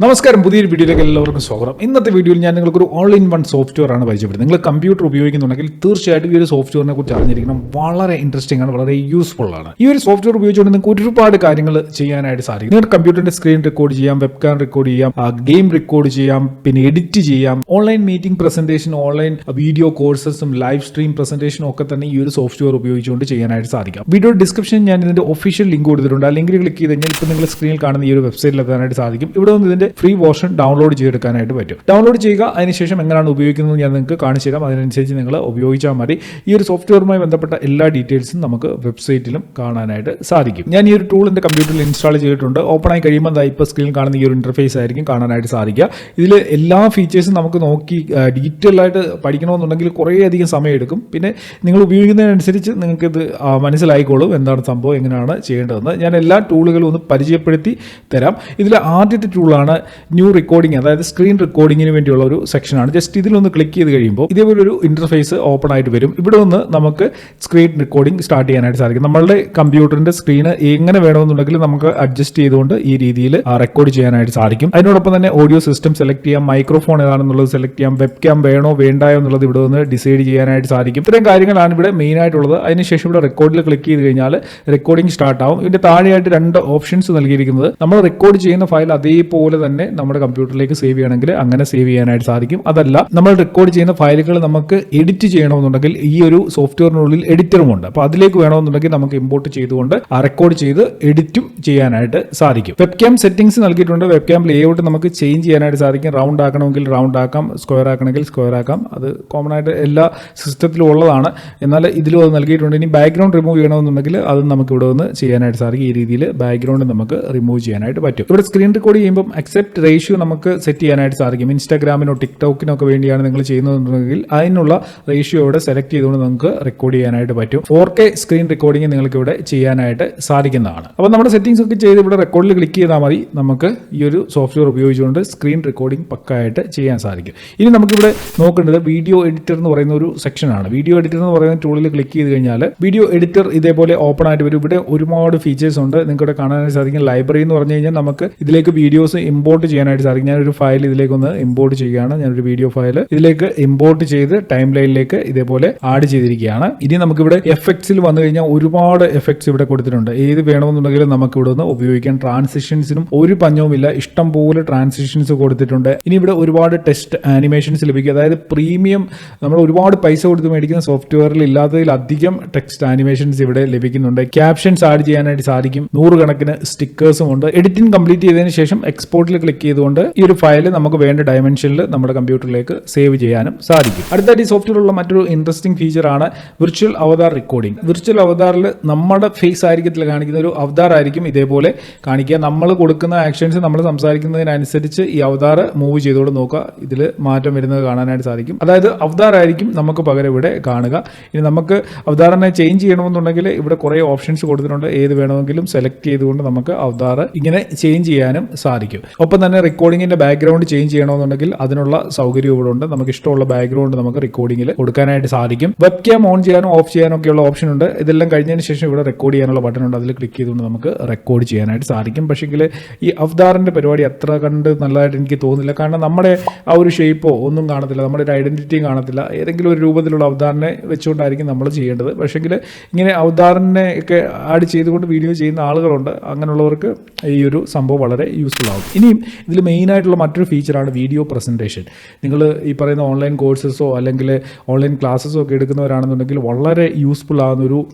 നമസ്കാരം, പുതിയൊരു വീഡിയോയിലേക്ക് എല്ലാവർക്കും സ്വാഗതം. ഇന്നത്തെ വീഡിയോയിൽ ഞാൻ നിങ്ങൾക്ക് ഒരു ഓൾ ഇൻ വൺ സോഫ്റ്റ്വെയർ ആണ് പരിചയപ്പെടുന്നത്. നിങ്ങൾ കമ്പ്യൂട്ടർ ഉപയോഗിക്കുന്നുണ്ടെങ്കിൽ തീർച്ചയായിട്ടും ഈ ഒരു സോഫ്റ്റ്വെയറിനെ കുറിച്ച് അറിഞ്ഞിരിക്കണം. വളരെ ഇൻട്രസ്റ്റിംഗ് ആണ്, വളരെ യൂസ്ഫുൾ ആണ്. ഈ ഒരു സോഫ്റ്റ്വെയർ ഉപയോഗിച്ചുകൊണ്ട് നിങ്ങൾക്ക് ഒരുപാട് കാര്യങ്ങൾ ചെയ്യാനായിട്ട് സാധിക്കും. നിങ്ങളുടെ കമ്പ്യൂട്ടറിന്റെ സ്ക്രീൻ റെക്കോർഡ് ചെയ്യാം, വെബ്കാം റെക്കോർഡ് ചെയ്യാം, ഗെയിം റെക്കോർഡ് ചെയ്യാം, പിന്നെ എഡിറ്റ് ചെയ്യാം, online meeting presentation, online video കോഴ്സസും ലൈവ് സ്ട്രീം പ്രസന്റേഷനും ഒക്കെ തന്നെ ഈ ഒരു സോഫ്റ്റ്വെയർ ഉപയോഗിച്ചുകൊണ്ട് ചെയ്യാനായിട്ട് സാധിക്കും. വീഡിയോ ഡിസ്ക്രിപ്ഷനിൽ ഞാൻ ഇതിന്റെ ഒഫീഷ്യൽ ലിങ്ക് കൊടുത്തിട്ടുണ്ട്. ആ ലിങ്കിൽ ക്ലിക്ക് ചെയ്ത് കഴിഞ്ഞാൽ ഇപ്പോൾ നിങ്ങൾ സ്ക്രീനിൽ കാണുന്ന ഈ ഒരു വെബ്സൈറ്റിൽ എത്താനായിട്ട് സാധിക്കും. ഇവിടെ നിന്ന് ഇതിന്റെ ഫ്രീ വേർഷൻ ഡൗൺലോഡ് ചെയ്തെടുക്കാനായിട്ട് പറ്റും. ഡൗൺലോഡ് ചെയ്യുക, അതിനുശേഷം എങ്ങനെയാണ് ഉപയോഗിക്കുന്നത് ഞാൻ നിങ്ങൾക്ക് കാണിച്ചു തരാം. അതിനനുസരിച്ച് നിങ്ങൾ ഉപയോഗിച്ചാൽ മതി. ഈ ഒരു സോഫ്റ്റ്വെയറുമായി ബന്ധപ്പെട്ട എല്ലാ ഡീറ്റെയിൽസും നമുക്ക് വെബ്സൈറ്റിലും കാണാനായിട്ട് സാധിക്കും. ഞാൻ ഈ ഒരു ടൂൾ എൻ്റെ കമ്പ്യൂട്ടറിൽ ഇൻസ്റ്റാൾ ചെയ്തിട്ടുണ്ട്. ഓപ്പൺ ആയി കഴിയുമ്പോൾ ഇപ്പോൾ സ്ക്രീനിൽ കാണുന്ന ഈ ഒരു ഇന്റർഫേസ് ആയിരിക്കും കാണാനായിട്ട് സാധിക്കുക. ഇതിൽ എല്ലാ ഫീച്ചേഴ്സും നമുക്ക് നോക്കി ഡീറ്റെയിൽ ആയിട്ട് പഠിക്കണമെന്നുണ്ടെങ്കിൽ കുറേയധികം സമയം എടുക്കും. പിന്നെ നിങ്ങൾ ഉപയോഗിക്കുന്നതിനനുസരിച്ച് നിങ്ങൾക്കിത് മനസ്സിലായിക്കോളും എന്താണ് സംഭവം, എങ്ങനെയാണ് ചെയ്യേണ്ടതെന്ന്. ഞാൻ എല്ലാ ടൂളുകളും ഒന്ന് പരിചയപ്പെടുത്തി തരാം. ഇതിൽ ആദ്യത്തെ ടൂളാണ് ന്യൂ റെക്കോർഡിംഗ്, അതായത് സ്ക്രീൻ റെക്കോർഡിങ്ങിന് വേണ്ടിയുള്ള ഒരു സെക്ഷനാണ്. ജസ്റ്റ് ഇതിലൊന്ന് ക്ലിക്ക് ചെയ്ത് കഴിയുമ്പോൾ ഇതേപോലെ ഒരു ഇന്റർഫേസ് ഓപ്പൺ ആയിട്ട് വരും. ഇവിടെ നിന്ന് നമുക്ക് സ്ക്രീൻ റെക്കോർഡിംഗ് സ്റ്റാർട്ട് ചെയ്യാനായിട്ട് സാധിക്കും. നമ്മളുടെ കമ്പ്യൂട്ടറിന്റെ സ്ക്രീന് എങ്ങനെ വേണമെന്നുണ്ടെങ്കിൽ നമുക്ക് അഡ്ജസ്റ്റ് ചെയ്തുകൊണ്ട് ഈ രീതിയിൽ റെക്കോർഡ് ചെയ്യാനായിട്ട് സാധിക്കും. അതിനോടൊപ്പം തന്നെ ഓഡിയോ സിസ്റ്റം സെലക്ട് ചെയ്യാം, മൈക്രോഫോൺ ഏതാണെന്നുള്ളത് സെലക്ട് ചെയ്യാം, വെബ്കാം വേണോ വേണ്ടായോ എന്നുള്ളത് ഇവിടെ നിന്ന് ഡിസൈഡ് ചെയ്യാനായിട്ട് സാധിക്കും. ഇത്രയും കാര്യങ്ങളാണ് ഇവിടെ മെയിൻ ആയിട്ടുള്ളത്. അതിനുശേഷം ഇവിടെ റെക്കോർഡിൽ ക്ലിക്ക് ചെയ്ത് കഴിഞ്ഞാൽ റെക്കോർഡിംഗ് സ്റ്റാർട്ട് ആവും. ഇതിന്റെ താഴെയായിട്ട് രണ്ട് ഓപ്ഷൻസ് നൽകിയിരിക്കുന്നത്. നമ്മൾ റെക്കോർഡ് ചെയ്യുന്ന ഫയൽ അതേപോലെ തന്നെ നമ്മുടെ കമ്പ്യൂട്ടറിലേക്ക് സേവ് ചെയ്യണമെങ്കിൽ അങ്ങനെ സേവ് ചെയ്യാനായിട്ട് സാധിക്കും. അതല്ല, നമ്മൾ റെക്കോർഡ് ചെയ്യുന്ന ഫയലുകൾ നമുക്ക് എഡിറ്റ് ചെയ്യണമെന്നുണ്ടെങ്കിൽ ഈ ഒരു സോഫ്റ്റ്വെയറിനുള്ളിൽ എഡിറ്ററും ഉണ്ട്. അപ്പോൾ അതിലേക്ക് വേണമെന്നുണ്ടെങ്കിൽ നമുക്ക് ഇമ്പോർട്ട് ചെയ്തുകൊണ്ട് റെക്കോർഡ് ചെയ്ത് എഡിറ്റും ചെയ്യാനായിട്ട് സാധിക്കും. വെബ്കാം സെറ്റിംഗ്സ് നൽകിയിട്ടുണ്ട്. വെബ്കാം ലേഔട്ട് നമുക്ക് ചേഞ്ച് ചെയ്യാനായിട്ട് സാധിക്കും. റൗണ്ട് ആക്കണമെങ്കിൽ റൗണ്ട് ആക്കാം, സ്ക്വയർ ആക്കണമെങ്കിൽ സ്ക്വയർ ആക്കാം. അത് കോമൺ ആയിട്ട് എല്ലാ സിസ്റ്റത്തിലും ഉള്ളതാണ്. എന്നാൽ ഇതിലും അത് നൽകിയിട്ടുണ്ട്. ഇനി ബാക്ക്ഗ്രൗണ്ട് റിമൂവ് ചെയ്യണമെന്നുണ്ടെങ്കിൽ അത് നമുക്ക് ഇവിടെ നിന്ന് ചെയ്യാനായിട്ട് സാധിക്കും. ഈ രീതിയിൽ ബാക്ക്ഗ്രൗണ്ട് നമുക്ക് റിമൂവ് ചെയ്യാനായിട്ട് പറ്റും. ഇവിടെ സ്ക്രീൻ റെക്കോർഡ് ചെയ്യുമ്പോൾ അക്സെപ്റ്റ് റേഷ്യോ നമുക്ക് സെറ്റ് ചെയ്യാനായിട്ട് സാധിക്കും. ഇൻസ്റ്റാഗ്രാമിനോ ടിക്ടോക്കിനോ ഒക്കെ വേണ്ടിയാണ് നിങ്ങൾ ചെയ്യുന്നതെന്നുണ്ടെങ്കിൽ അതിനുള്ള റേഷ്യോ ഇവിടെ സെലക്ട് ചെയ്തുകൊണ്ട് നമുക്ക് റെക്കോർഡ് ചെയ്യാനായിട്ട് പറ്റും. 4K സ്ക്രീൻ റെക്കോർഡിംഗ് നിങ്ങൾക്ക് ഇവിടെ ചെയ്യാനായിട്ട് സാധിക്കുന്നതാണ്. അപ്പോൾ നമ്മുടെ സെറ്റിംഗ്സ് ഒക്കെ ചെയ്ത് ഇവിടെ റെക്കോർഡിൽ ക്ലിക്ക് ചെയ്താൽ മതി. നമുക്ക് ഈ ഒരു സോഫ്റ്റ്വെയർ ഉപയോഗിച്ചുകൊണ്ട് സ്ക്രീൻ റെക്കോർഡിംഗ് പക്കായിട്ട് ചെയ്യാൻ സാധിക്കും. ഇനി നമുക്കിവിടെ നോക്കേണ്ടത് വീഡിയോ എഡിറ്റർ എന്ന് പറയുന്ന ഒരു സെക്ഷനാണ്. വീഡിയോ എഡിറ്റർ എന്ന് പറയുന്ന ടൂളിൽ ക്ലിക്ക് ചെയ്ത് കഴിഞ്ഞാൽ വീഡിയോ എഡിറ്റർ ഇതേപോലെ ഓപ്പൺ ആയിട്ട് വരും. ഇവിടെ ഒരുപാട് ഫീച്ചേഴ്സ് ഉണ്ട്, നിങ്ങൾക്ക് ഇവിടെ കാണാനായിട്ട് സാധിക്കും. ലൈബ്രറി എന്ന് പറഞ്ഞു കഴിഞ്ഞാൽ നമുക്ക് ഇതിലേക്ക് വീഡിയോസ് ഇമ്പോർട്ട് ചെയ്യാനായിട്ട് സാധിക്കും. ഞാനൊരു ഫയൽ ഇതിലേക്ക് ഒന്ന് ഇമ്പോർട്ട് ചെയ്യുകയാണ്. ഞാനൊരു വീഡിയോ ഫയൽ ഇതിലേക്ക് ഇമ്പോർട്ട് ചെയ്ത് ടൈം ലൈനിലേക്ക് ഇതേപോലെ ആഡ് ചെയ്തിരിക്കുകയാണ്. ഇനി നമുക്കിവിടെ എഫക്ട്സിൽ വന്നു കഴിഞ്ഞാൽ ഒരുപാട് എഫക്ട്സ് ഇവിടെ കൊടുത്തിട്ടുണ്ട്. ഏത് വേണമെന്നുണ്ടെങ്കിലും നമുക്ക് ഇവിടെ നിന്ന് ഉപയോഗിക്കാൻ. ട്രാൻസിഷൻസിനും ഒരു പഞ്ഞവുമില്ല, ഇഷ്ടം പോലെ ട്രാൻസിഷൻസ് കൊടുത്തിട്ടുണ്ട്. ഇനി ഇവിടെ ഒരുപാട് ടെസ്റ്റ് ആനിമേഷൻസ് ലഭിക്കും. അതായത് പ്രീമിയം നമ്മൾ ഒരുപാട് പൈസ കൊടുത്ത് മേടിക്കുന്ന സോഫ്റ്റ്വെയറിൽ ഇല്ലാത്തതിലധികം ടെക്സ്റ്റ് ആനിമേഷൻസ് ഇവിടെ ലഭിക്കുന്നുണ്ട്. ക്യാപ്ഷൻസ് ആഡ് ചെയ്യാനായിട്ട് സാധിക്കും. 100 കണക്കിന് സ്റ്റിക്കേഴ്സും ഉണ്ട്. എഡിറ്റിംഗ് കംപ്ലീറ്റ് ചെയ്തതിന് ശേഷം എക്സ്പോർട്ടിൽ ക്ലിക്ക് ചെയ്തുകൊണ്ട് ഈ ഒരു ഫയൽ നമുക്ക് വേണ്ട ഡയമെൻഷനിൽ നമ്മുടെ കമ്പ്യൂട്ടറിലേക്ക് സേവ് ചെയ്യാനും സാധിക്കും. അടുത്തായിട്ട് ഈ സോഫ്റ്റ്വെയറുള്ള മറ്റൊരു ഇൻട്രസ്റ്റിംഗ് ഫീച്ചറാണ് വിർച്വൽ അവതാർ റെക്കോർഡിംഗ്. വിർച്വൽ അവതാറിൽ നമ്മുടെ ഫേസ് ആയിരിക്കത്തില്ല കാണിക്കുന്ന, ഒരു അവതാർ ആയിരിക്കും ഇതേപോലെ കാണിക്കുക. നമ്മൾ കൊടുക്കുന്ന ആക്ഷൻസ് നമ്മൾ സംസാരിക്കുന്നതിനനുസരിച്ച് ഈ അവതാർ മൂവ് ചെയ്തുകൊണ്ട് നോക്കുക. ഇതിൽ മാറ്റം വരുന്നത് കാണാനായിട്ട് സാധിക്കും. അതായത് അവതാർ ആയിരിക്കും നമുക്ക് പകരം ഇവിടെ കാണുക. ഇനി നമുക്ക് അവതാറിനെ ചേഞ്ച് ചെയ്യണമെന്നുണ്ടെങ്കിൽ ഇവിടെ കുറേ ഓപ്ഷൻസ് കൊടുത്തിട്ടുണ്ട്. ഏത് വേണമെങ്കിലും സെലക്ട് ചെയ്തുകൊണ്ട് നമുക്ക് അവതാർ ഇങ്ങനെ ചേഞ്ച് ചെയ്യാനും സാധിക്കും. ഒപ്പം തന്നെ റെക്കോർഡിങ്ങിന്റെ ബാക്ക്ഗ്രൗണ്ട് ചേഞ്ച് ചെയ്യണമെന്നുണ്ടെങ്കിൽ അതിനുള്ള സൗകര്യം ഇവിടെ ഉണ്ട്. നമുക്ക് ഇഷ്ടമുള്ള ബാക്ക്ഗ്രൗണ്ട് നമുക്ക് റെക്കോർഡിംഗിൽ കൊടുക്കാനായിട്ട് സാധിക്കും. വെബ്കാം ഓൺ ചെയ്യാനും ഓഫ് ചെയ്യാനും ഒക്കെയുള്ള ഓപ്ഷൻ ഉണ്ട്. ഇതെല്ലാം കഴിഞ്ഞതിന് ശേഷം ഇവിടെ റെക്കോർഡ് ചെയ്യാനുള്ള ബട്ടൺ ഉണ്ട്. അതിൽ ക്ലിക്ക് ചെയ്തുകൊണ്ട് നമുക്ക് റെക്കോർഡ് ചെയ്യാനായിട്ട് സാധിക്കും. പക്ഷേങ്കിൽ ഈ അവതാറിന്റെ പരിപാടി അത്ര കണ്ട് നല്ലതായിട്ട് എനിക്ക് തോന്നുന്നില്ല. കാരണം നമ്മുടെ ആ ഒരു ഷേപ്പോ ഒന്നും കാണത്തില്ല, നമ്മുടെ ഒരു ഐഡന്റിറ്റിയും കാണത്തില്ല. ഏതെങ്കിലും ഒരു രൂപത്തിലുള്ള അവതാറിനെ വെച്ചുകൊണ്ടായിരിക്കും നമ്മൾ ചെയ്യേണ്ടത്. പക്ഷേങ്കിൽ ഇങ്ങനെ അവതാറിനെ ഒക്കെ ആഡ് ചെയ്തുകൊണ്ട് വീഡിയോ ചെയ്യുന്ന ആളുകളുണ്ട്. അങ്ങനെയുള്ളവർക്ക് ഈ ഒരു സംഭവം വളരെ യൂസ്ഫുൾ ആവും. ഇനിയും ഇതിൽ മെയിനായിട്ടുള്ള മറ്റൊരു ഫീച്ചറാണ് വീഡിയോ പ്രസൻറ്റേഷൻ. നിങ്ങൾ ഈ പറയുന്ന ഓൺലൈൻ കോഴ്സസോ അല്ലെങ്കിൽ ഓൺലൈൻ ക്ലാസ്സസോ ഒക്കെ എടുക്കുന്നവരാണെന്നുണ്ടെങ്കിൽ വളരെ യൂസ്ഫുൾ ആകുന്ന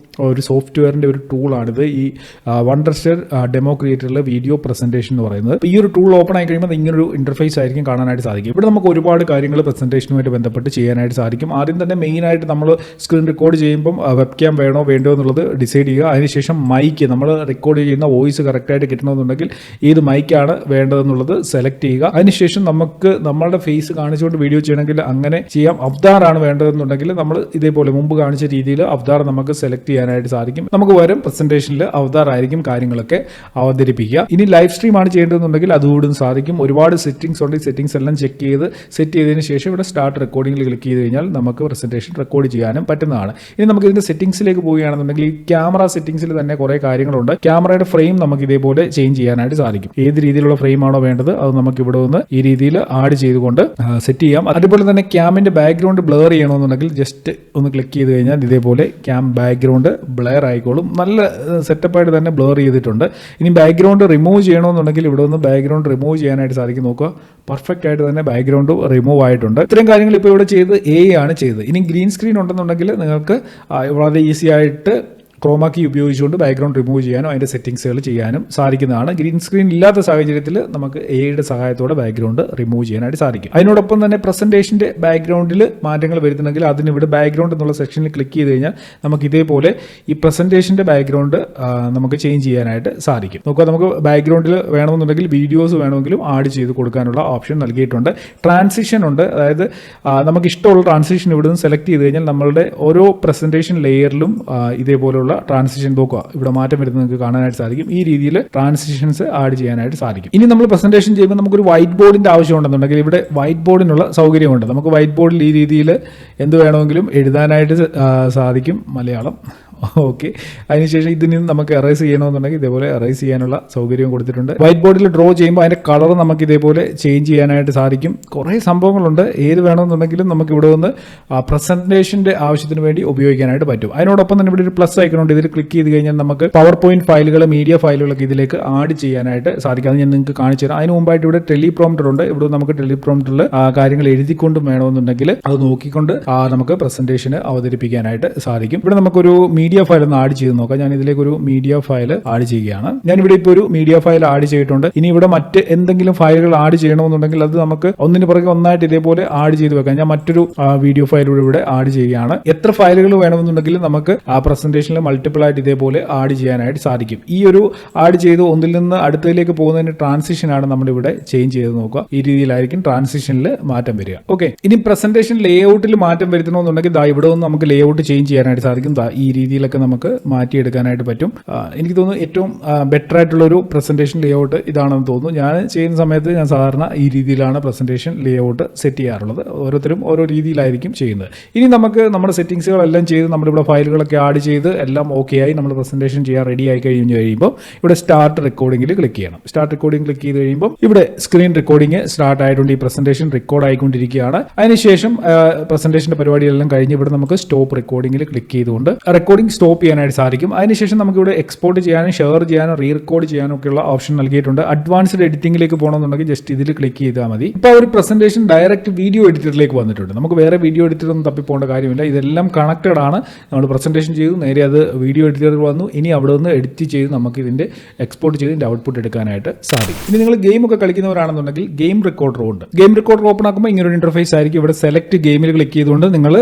ഒരു സോഫ്റ്റ്വെയറിൻ്റെ ഒരു ടൂളാണിത്. ഈ വണ്ടർഷെയർ ഡെമോക്രിയേറ്ററിലെ വീഡിയോ പ്രസൻറ്റേഷൻ എന്ന് പറയുന്നത്. ഈ ഒരു ടൂൾ ഓപ്പൺ ആയി കഴിയുമ്പോൾ ഇങ്ങനൊരു ഇന്റർഫേസ് ആയിരിക്കും കാണാനായിട്ട് സാധിക്കും. ഇവിടെ നമുക്ക് ഒരുപാട് കാര്യങ്ങൾ പ്രസൻറ്റേഷനുമായിട്ട് ബന്ധപ്പെട്ട് ചെയ്യാനായിട്ട് സാധിക്കും. ആദ്യം തന്നെ മെയിനായിട്ട് നമ്മൾ സ്ക്രീൻ റെക്കോർഡ് ചെയ്യുമ്പം വെബ്കാം വേണോ വേണ്ടോ എന്നുള്ളത് ഡിസൈഡ് ചെയ്യുക. അതിനുശേഷം മൈക്ക്, നമ്മൾ റെക്കോർഡ് ചെയ്യുന്ന വോയിസ് കറക്റ്റായിട്ട് കിട്ടണമെന്നുണ്ടെങ്കിൽ ഏത് മൈക്കാണ് വേണ്ടതെന്നുള്ളത് സെലക്ട് ചെയ്യുക. അതിനുശേഷം നമുക്ക് നമ്മളുടെ ഫേസ് കാണിച്ചുകൊണ്ട് വീഡിയോ ചെയ്യണമെങ്കിൽ അങ്ങനെ ചെയ്യാം. അവതാറാണ് വേണ്ടതെന്നുണ്ടെങ്കിൽ നമ്മൾ ഇതേപോലെ മുമ്പ് കാണിച്ച രീതിയിൽ അവതാർ നമുക്ക് സെലക്ട് ചെയ്യാനായിട്ട് സാധിക്കും. നമുക്ക് വരും പ്രസന്റേഷനിൽ അവതാർ ആയിരിക്കും കാര്യങ്ങളൊക്കെ അവതരിപ്പിക്കുക. ഇനി ലൈവ് സ്ട്രീം ആണ് ചെയ്യേണ്ടതെന്നുണ്ടെങ്കിൽ അതുകൂടും സാധിക്കും. ഒരുപാട് സെറ്റിംഗ്സ് ഉണ്ട്. ഈ സെറ്റിംഗ്സ് എല്ലാം ചെക്ക് ചെയ്ത് സെറ്റ് ചെയ്തതിന് ശേഷം ഇവിടെ സ്റ്റാർട്ട് റെക്കോർഡിംഗിൽ ക്ലിക്ക് ചെയ്ത് കഴിഞ്ഞാൽ നമുക്ക് പ്രസന്റേഷൻ റെക്കോർഡ് ചെയ്യാനും പറ്റുന്നതാണ്. ഇനി നമുക്ക് ഇതിന്റെ സെറ്റിംഗ്സിലേക്ക് പോവുകയാണെന്നുണ്ടെങ്കിൽ ഈ ക്യാമറ സെറ്റിംഗ്സിൽ തന്നെ കുറേ കാര്യങ്ങളുണ്ട്. ക്യാമറയുടെ ഫ്രെയിം നമുക്ക് ഇതേപോലെ ചേഞ്ച് ചെയ്യാനായിട്ട് സാധിക്കും. ഏത് രീതിയിലുള്ള ഫ്രെയിം ആണോ ഏതാണോ വേണ്ടത് അത് നമുക്ക് ഇവിടെ ഒന്ന് ഈ രീതിയിൽ ആഡ് ചെയ്തുകൊണ്ട് സെറ്റ് ചെയ്യാം. അതുപോലെ തന്നെ ക്യാമിന്റെ ബാക്ക്ഗ്രൗണ്ട് ബ്ലർ ചെയ്യണമെന്നുണ്ടെങ്കിൽ ജസ്റ്റ് ഒന്ന് ക്ലിക്ക് ചെയ്ത് കഴിഞ്ഞാൽ ഇതേപോലെ ക്യാം ബാക്ക്ഗ്രൗണ്ട് ബ്ലർ ആയിക്കോളും. നല്ല സെറ്റപ്പായിട്ട് തന്നെ ബ്ലർ ചെയ്തിട്ടുണ്ട്. ഇനി ബാക്ക്ഗ്രൗണ്ട് റിമൂവ് ചെയ്യണമെന്നുണ്ടെങ്കിൽ ഇവിടെ ഒന്ന് ബാക്ക്ഗ്രൗണ്ട് റിമൂവ് ചെയ്യാനായിട്ട് സാധിക്കും. നോക്കുക, പെർഫെക്റ്റ് ആയിട്ട് തന്നെ ബാക്ക്ഗ്രൗണ്ട് റിമൂവ് ആയിട്ടുണ്ട്. ഇത്രയും കാര്യങ്ങൾ ഇപ്പോൾ ഇവിടെ ചെയ്ത് ആണ് ചെയ്തത്. ഇനി ഗ്രീൻ സ്ക്രീൻ ഉണ്ടെന്നുണ്ടെങ്കിൽ നിങ്ങൾക്ക് വളരെ ഈസി ആയിട്ട് ക്രോമാ കീ ഉപയോഗിച്ചുകൊണ്ട് ബാക്ക്ഗ്രൗണ്ട് റിമൂവ് ചെയ്യാനും അതിൻ്റെ സെറ്റിംഗ്സുകൾ ചെയ്യാനും സാധിക്കുന്നതാണ്. ഗ്രീൻ സ്ക്രീൻ ഇല്ലാത്ത സാഹചര്യത്തിൽ നമുക്ക് എയുടെ സഹായത്തോടെ ബാക്ക്ഗ്രൗണ്ട് റിമൂവ് ചെയ്യാനായിട്ട് സാധിക്കും. അതിനോടൊപ്പം തന്നെ പ്രസന്റേഷൻ്റെ ബാക്ക്ഗ്രൗണ്ടിൽ മാറ്റങ്ങൾ വരുത്തുന്നെങ്കിൽ അതിനിവിടെ ബാക്ക്ഗ്രൗണ്ട് എന്നുള്ള സെക്ഷനിൽ ക്ലിക്ക് ചെയ്ത് കഴിഞ്ഞാൽ നമുക്ക് ഇതേപോലെ ഈ പ്രസന്റേഷൻ്റെ ബാക്ക്ഗ്രൗണ്ട് നമുക്ക് ചേഞ്ച് ചെയ്യാനായിട്ട് സാധിക്കും. നോക്കുക, നമുക്ക് ബാക്ക്ഗ്രൗണ്ടിൽ വേണമെന്നുണ്ടെങ്കിൽ വീഡിയോസ് വേണമെങ്കിലും ആഡ് ചെയ്ത് കൊടുക്കാനുള്ള ഓപ്ഷൻ നൽകിയിട്ടുണ്ട്. ട്രാൻസിഷൻ ഉണ്ട്, അതായത് നമുക്ക് ഇഷ്ടമുള്ള ട്രാൻസിഷൻ ഇവിടെ നിന്ന് സെലക്ട് ചെയ്ത് കഴിഞ്ഞാൽ നമ്മളുടെ ഓരോ പ്രസന്റേഷൻ ലെയറിലും ഇതേപോലുള്ള ട്രാൻസിഷൻ നോക്കുക ഇവിടെ മാറ്റം വരുന്നത് നിങ്ങൾക്ക് കാണാനായിട്ട് സാധിക്കും. ഈ രീതിയിൽ ട്രാൻസിഷൻസ് ആഡ് ചെയ്യാനായിട്ട് സാധിക്കും. ഇനി നമ്മൾ പ്രസന്റേഷൻ ചെയ്യുമ്പോൾ നമുക്കൊരു വൈറ്റ് ബോർഡിന്റെ ആവശ്യമുണ്ടെന്നുണ്ടെങ്കിൽ ഇവിടെ വൈറ്റ് ബോർഡിനുള്ള സൗകര്യമുണ്ട്. നമുക്ക് വൈറ്റ് ബോർഡിൽ ഈ രീതിയിൽ എന്ത് വേണമെങ്കിലും എഴുതാനായിട്ട് സാധിക്കും. മലയാളം ഓക്കെ. അതിനുശേഷം ഇതിന് നമുക്ക് എറേസ് ചെയ്യണമെന്നുണ്ടെങ്കിൽ ഇതേപോലെ എറേസ് ചെയ്യാനുള്ള സൗകര്യം കൊടുത്തിട്ടുണ്ട്. വൈറ്റ് ബോർഡിൽ ഡ്രോ ചെയ്യുമ്പോൾ അതിന്റെ കളർ നമുക്ക് ഇതേപോലെ ചേഞ്ച് ചെയ്യാനായിട്ട് സാധിക്കും. കുറേ സംഭവങ്ങളുണ്ട്. ഏത് വേണമെന്നുണ്ടെങ്കിലും നമുക്ക് ഇവിടെ നിന്ന് പ്രസന്റേഷന്റെ ആവശ്യത്തിന് വേണ്ടി ഉപയോഗിക്കാനായിട്ട് പറ്റും. അതിനോടൊപ്പം തന്നെ ഇവിടെ ഒരു പ്ലസ് ഐക്കണുണ്ട്. ഇതിൽ ക്ലിക്ക് ചെയ്ത് കഴിഞ്ഞാൽ നമുക്ക് പവർ പോയിന്റ് ഫയലുകൾ, മീഡിയ ഫയലുകളൊക്കെ ഇതിലേക്ക് ആഡ് ചെയ്യാനായിട്ട് സാധിക്കും. അത് ഞാൻ നിങ്ങൾക്ക് കാണിച്ചു തരാം. അതിന് മുമ്പായിട്ട് ഇവിടെ ടെലിപ്രോംപ്റ്റർ ഉണ്ട്. ഇവിടെ നമുക്ക് ടെലിപ്രോംപ്റ്ററിൽ കാര്യങ്ങൾ എഴുതിക്കൊണ്ടും വേണമെന്നുണ്ടെങ്കിൽ അത് നോക്കിക്കൊണ്ട് നമുക്ക് പ്രസന്റേഷന് അവതരിപ്പിക്കാനായിട്ട് സാധിക്കും. ഇവിടെ നമുക്കൊരു മീഡിയ ഫയൽ ഒന്ന് ആഡ് ചെയ്ത് നോക്കാം. ഞാൻ ഇതിലേക്ക് ഒരു മീഡിയ ഫയൽ ആഡ് ചെയ്യുകയാണ്. ഞാനിവിടെ ഇപ്പോൾ ഒരു മീഡിയ ഫയൽ ആഡ് ചെയ്തിട്ടുണ്ട്. ഇനി ഇവിടെ മറ്റ് എന്തെങ്കിലും ഫയലുകൾ ആഡ് ചെയ്യണമെന്നുണ്ടെങ്കിൽ അത് നമുക്ക് ഒന്നിന് പുറകെ ഒന്നായിട്ട് ഇതേപോലെ ആഡ് ചെയ്ത് വെക്കാം. ഞാൻ മറ്റൊരു വീഡിയോ ഫയൽ ഇവിടെ ആഡ് ചെയ്യുകയാണ്. എത്ര ഫയലുകൾ വേണമെന്നുണ്ടെങ്കിലും നമുക്ക് ആ പ്രസന്റേഷനിൽ മൾട്ടിപ്പിൾ ആയിട്ട് ഇതേപോലെ ആഡ് ചെയ്യാനായിട്ട് സാധിക്കും. ഈ ഒരു ആഡ് ചെയ്ത് ഒന്നിൽ നിന്ന് അടുത്തതിലേക്ക് പോകുന്നതിന് ട്രാൻസിഷൻ ആണ് നമ്മളിവിടെ ചേഞ്ച് ചെയ്ത് നോക്കുക. ഈ രീതിയിലായിരിക്കും ട്രാൻസിഷനിൽ മാറ്റം വരിക. ഓക്കെ. ഇനി പ്രസന്റേഷൻ ലേഔട്ടിൽ മാറ്റം വരുത്തണമെന്നുണ്ടെങ്കിൽ ഇവിടെ നിന്ന് നമുക്ക് ലേഔട്ട് ചേഞ്ച് ചെയ്യാനായിട്ട് സാധിക്കും. ഈ രീതിയിലൊക്കെ നമുക്ക് മാറ്റിയെടുക്കാനായിട്ട് പറ്റും. എനിക്ക് തോന്നുന്നു ഏറ്റവും ബെറ്റർ ആയിട്ടുള്ള ഒരു പ്രസന്റേഷൻ ലേഔട്ട് ഇതാണെന്ന് തോന്നുന്നു. ഞാൻ ചെയ്യുന്ന സമയത്ത് ഞാൻ സാധാരണ ഈ രീതിയിലാണ് പ്രസന്റേഷൻ ലേഔട്ട് സെറ്റ് ചെയ്യാറുള്ളത്. ഓരോരുത്തരും ഓരോ രീതിയിലായിരിക്കും ചെയ്യുന്നത്. ഇനി നമുക്ക് നമ്മുടെ സെറ്റിംഗ്സുകളെല്ലാം ചെയ്ത് നമ്മളിവിടെ ഫയലുകളൊക്കെ ആഡ് ചെയ്ത് എല്ലാം ഓക്കെ ആയി നമ്മൾ പ്രസന്റേഷൻ ചെയ്യാൻ റെഡി ആയി കഴിയുമ്പോൾ ഇവിടെ സ്റ്റാർട്ട് റെക്കോർഡിംഗിൽ ക്ലിക്ക് ചെയ്യണം. സ്റ്റാർട്ട് റെക്കോർഡിംഗ് ക്ലിക്ക് ചെയ്ത് കഴിയുമ്പോൾ ഇവിടെ സ്ക്രീൻ റെക്കോർഡിംഗ് സ്റ്റാർട്ട് ആയിട്ടുണ്ട്. ഈ പ്രസന്റേഷൻ റെക്കോർഡ് ആയിക്കൊണ്ടിരിക്കുകയാണ്. അതിനുശേഷം പ്രസന്റേഷന്റെ പരിപാടികളെല്ലാം കഴിഞ്ഞ് ഇവിടെ നമുക്ക് സ്റ്റോപ്പ് റെക്കോർഡിംഗിൽ ക്ലിക്ക് ചെയ്തുകൊണ്ട് റെക്കോർഡിംഗ് സ്റ്റോപ്പ് ചെയ്യാനായിട്ട് സാധിക്കും. അതിനുശേഷം നമുക്ക് ഇവിടെ എക്സ്പോർട്ട് ചെയ്യാനും ഷെയർ ചെയ്യാനും റീ റെക്കോർഡ് ചെയ്യാനും ഒക്കെയുള്ള ഓപ്ഷൻ നൽകിയിട്ടുണ്ട്. അഡ്വാൻസ്ഡ് എഡിറ്റിംഗിലേക്ക് പോകണമെന്നുണ്ടെങ്കിൽ ജസ്റ്റ് ഇതിൽ ക്ലിക്ക് ചെയ്താൽ മതി. ഇപ്പോൾ ഒരു പ്രസന്റേഷൻ ഡയറക്റ്റ് വീഡിയോ എഡിറ്ററിലേക്ക് വന്നിട്ടുണ്ട്. നമുക്ക് വേറെ വീഡിയോ എഡിറ്റർ ഒന്നും തപ്പിപ്പോകേണ്ട കാര്യമില്ല. ഇതെല്ലാം കണക്റ്റഡ് ആണ്. നമ്മൾ പ്രസന്റേഷൻ ചെയ്തു, നേരെ അത് വീഡിയോ എഡിറ്ററിൽ വന്നു. ഇനി അവിടെ നിന്ന് എഡിറ്റ് ചെയ്ത് നമുക്ക് ഇതിന്റെ എക്സ്പോർട്ട് ചെയ്ത് ഇതിന്റെ ഔട്ട്പുട്ട് എടുക്കാനായിട്ട് സാധിക്കും. ഇനി നിങ്ങൾ ഗെയിം ഒക്കെ കളിക്കുന്നവരാണെന്നുണ്ടെങ്കിൽ ഗെയിം റെക്കോർഡർ ഉണ്ട്. ഗെയിം റെക്കോർഡർ ഓപ്പൺ ആക്കുമ്പോൾ ഇങ്ങനെ ഒരു ഇന്റർഫേസ് ആയിരിക്കും. ഇവിടെ സെലക്ട് ഗെയിമിൽ ക്ലിക്ക് ചെയ്തുകൊണ്ട് നിങ്ങൾ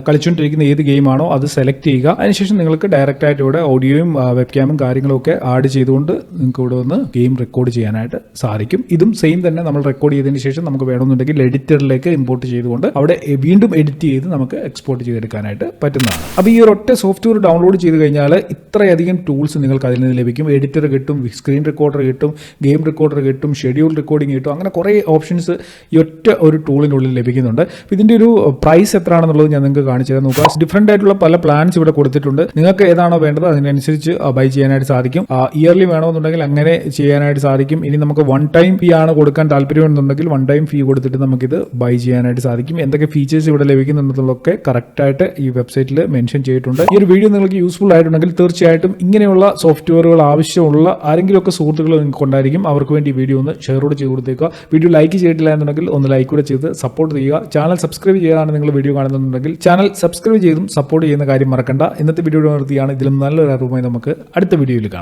കളിച്ചുകൊണ്ടിരിക്കുന്ന ഏത് ഗെയിമാണോ അത് സെലക്ട് ചെയ്യുക. അതിനുശേഷം നിങ്ങൾക്ക് ഡയറക്റ്റ് ആയിട്ട് ഇവിടെ ഓഡിയോയും വെബ്കാമും കാര്യങ്ങളും ഒക്കെ ആഡ് ചെയ്തുകൊണ്ട് നിങ്ങൾക്ക് ഇവിടെ വന്ന് ഗെയിം റെക്കോർഡ് ചെയ്യാനായിട്ട് സാധിക്കും. ഇതും സെയിം തന്നെ നമ്മൾ റെക്കോർഡ് ചെയ്തതിന് ശേഷം നമുക്ക് വേണമെന്നുണ്ടെങ്കിൽ എഡിറ്ററിലേക്ക് ഇമ്പോർട്ട് ചെയ്തുകൊണ്ട് അവിടെ വീണ്ടും എഡിറ്റ് ചെയ്ത് നമുക്ക് എക്സ്പോർട്ട് ചെയ്തെടുക്കാനായിട്ട് പറ്റുന്നതാണ്. അപ്പോൾ ഈ ഒരു ഒറ്റ സോഫ്റ്റ്വെയർ ഡൗൺലോഡ് ചെയ്ത് കഴിഞ്ഞാൽ ഇത്രയധികം ടൂൾസ് നിങ്ങൾക്ക് അതിൽ നിന്ന് ലഭിക്കും. എഡിറ്റർ കിട്ടും, സ്ക്രീൻ റെക്കോർഡർ കിട്ടും, ഗെയിം റെക്കോർഡർ കിട്ടും, ഷെഡ്യൂൾ റെക്കോർഡിംഗ് കിട്ടും. അങ്ങനെ കുറേ ഓപ്ഷൻസ് ഈ ഒറ്റ ഒരു ടൂളിനുള്ളിൽ ലഭിക്കുന്നുണ്ട്. ഇതിന്റെ ഒരു പ്രൈസ് എത്രയാണെന്നുള്ളത് ഞാൻ നിങ്ങൾക്ക് കാണിച്ചു തരാം. നോക്കുക, ഡിഫറെന്റ് ആയിട്ടുള്ള പല പ്ലാൻസ് ഇവിടെ കൊടുത്തിട്ടുണ്ട്. നിങ്ങൾക്ക് ഏതാണോ വേണ്ടത് അതിനനുസരിച്ച് ബൈ ചെയ്യാനായിട്ട് സാധിക്കും. ഇയർലി വേണമെന്നുണ്ടെങ്കിൽ അങ്ങനെ ചെയ്യാനായിട്ട് സാധിക്കും. ഇനി നമുക്ക് വൺ ടൈം ഫീ ആണ് കൊടുക്കാൻ താല്പര്യമെന്നുണ്ടെങ്കിൽ വൺ ടൈം ഫീ കൊടുത്തിട്ട് നമുക്കിത് ബൈ ചെയ്യാനായിട്ട് സാധിക്കും. എന്തൊക്കെ ഫീച്ചേഴ്സ് ഇവിടെ ലഭിക്കുന്നുള്ളതൊക്കെ കറക്റ്റായിട്ട് ഈ വെബ്സൈറ്റിൽ മെൻഷൻ ചെയ്തിട്ടുണ്ട്. ഈ ഒരു വീഡിയോ നിങ്ങൾക്ക് യൂസ്ഫുൾ ആയിട്ടുണ്ടെങ്കിൽ തീർച്ചയായിട്ടും ഇങ്ങനെയുള്ള സോഫ്റ്റ്വെയറുകൾ ആവശ്യമുള്ള ആരെങ്കിലുമൊക്കെ സുഹൃത്തുക്കൾ നിങ്ങൾക്ക് ഉണ്ടായിരിക്കും. അവർക്ക് വേണ്ടി വീഡിയോ ഒന്ന് ഷെയർ കൂടെ ചെയ്ത് കൊടുത്തേക്കുക. വീഡിയോ ലൈക്ക് ചെയ്തിട്ടില്ല എന്നുണ്ടെങ്കിൽ ഒന്ന് ലൈക്ക് കൂടെ ചെയ്ത് സപ്പോർട്ട് ചെയ്യുക. ചാനൽ സബ്സ്ക്രൈബ് ചെയ്താണ് നിങ്ങൾ വീഡിയോ കാണുന്നുണ്ടെങ്കിൽ ചാനൽ സബ്സ്ക്രൈബ് ചെയ്തും സപ്പോർട്ട് ചെയ്യുന്ന കാര്യം മറക്കണ്ട. ഇന്നത്തെ വീഡിയോ നിർത്തിയാണ്. ഇതിലും നല്ലൊരു അറിവുമായി നമുക്ക് അടുത്ത വീഡിയോയിൽ കാണാം.